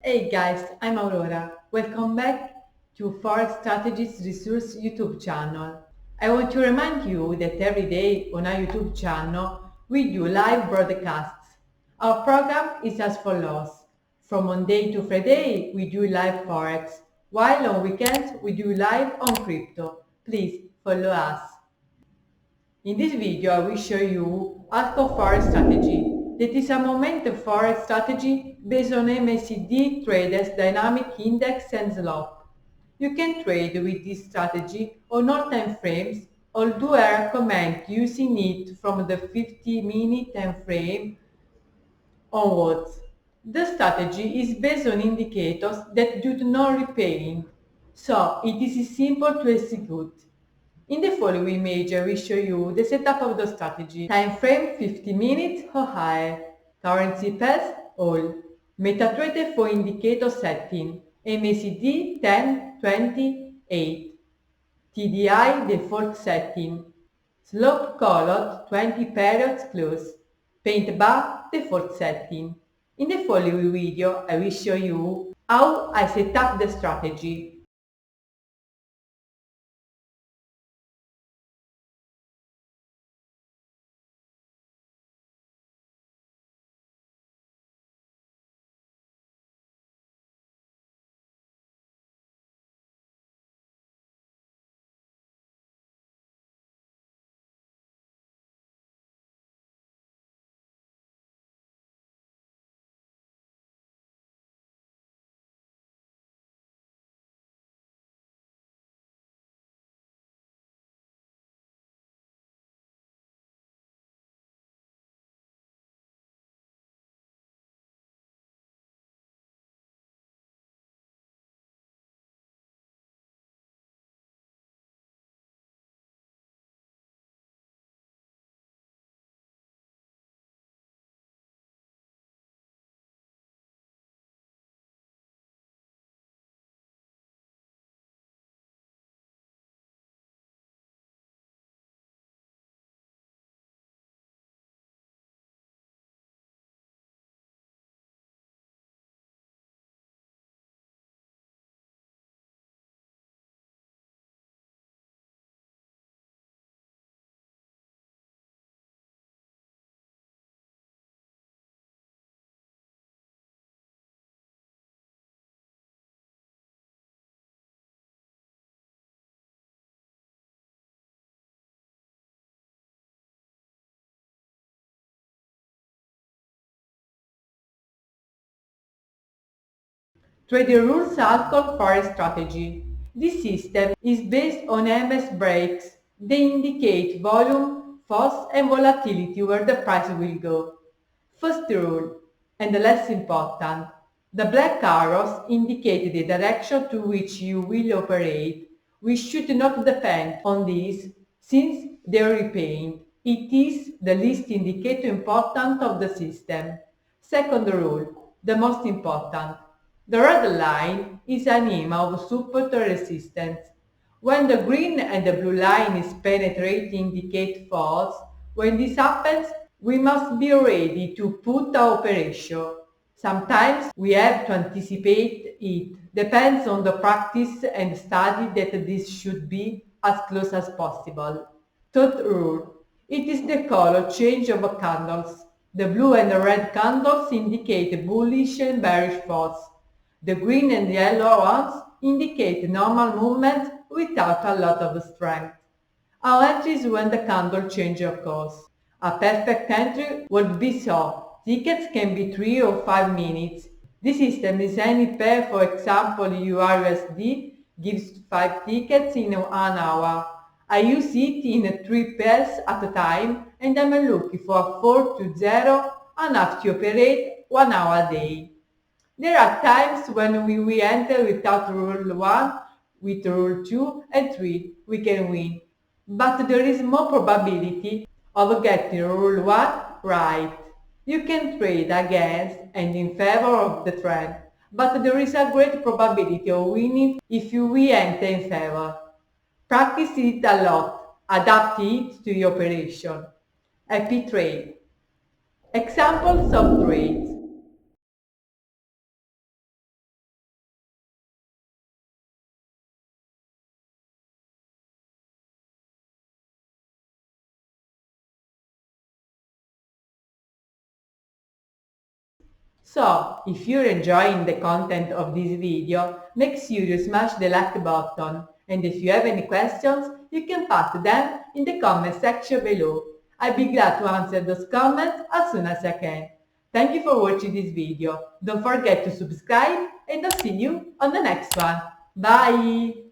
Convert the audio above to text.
Hey guys, I'm Aurora. Welcome back to Forex Strategies Resource YouTube channel. I want to remind you that every day on our YouTube channel we do live broadcasts. Our program is as follows. From Monday to Friday we do live Forex, while on weekends we do live on crypto. Please follow us. In this video, I will show you Alcon Forex strategy. That is a momentum forex strategy based on MACD traders dynamic index and slop. You can trade with this strategy on all time frames, although I recommend using it from the 50-minute time frame onwards. The strategy is based on indicators that do not repaint, so it is simple to execute. In the following image, I will show you the setup of the strategy. Time frame 50 minutes or higher. Currency pairs all. MetaTrader for indicator setting. MACD 10, 20, 8. TDI default setting. Slope colored 20 periods close. Paint bar default setting. In the following video, I will show you how I set up the strategy. Trading rules Alcon Forex strategy. This system is based on MS breaks. They indicate volume, force and volatility where the price will go. First rule, and the less important, the black arrows indicate the direction to which you will operate. We should not depend on these since they repaint. It is the least indicator important of the system. Second rule, the most important. The red line is an aim of support or resistance. When the green and the blue line is penetrating indicate false. When this happens, we must be ready to put our operation. Sometimes we have to anticipate it. Depends on the practice and study that this should be as close as possible. Third rule. It is the color change of candles. The blue and the red candles indicate bullish and bearish force. The green and yellow ones indicate normal movement without a lot of strength. Our entry is when the candle change occurs. A perfect entry would be so. Tickets can be 3 or 5 minutes. This system is any pair, for example URUSD gives 5 tickets in 1 hour. I use it in 3 pairs at a time and I'm looking for 4 to 0 enough to operate 1 hour a day. There are times when we enter without rule 1, with rule 2 and 3 we can win. But there is more probability of getting rule 1 right. You can trade against and in favor of the trend, but there is a great probability of winning if we enter in favor. Practice it a lot, adapt it to your operation. Happy trade. Examples of trades. So, if you're enjoying the content of this video, make sure you smash the like button, and if you have any questions, you can put them in the comment section below. I'll be glad to answer those comments as soon as I can. Thank you for watching this video. Don't forget to subscribe, and I'll see you on the next one. Bye!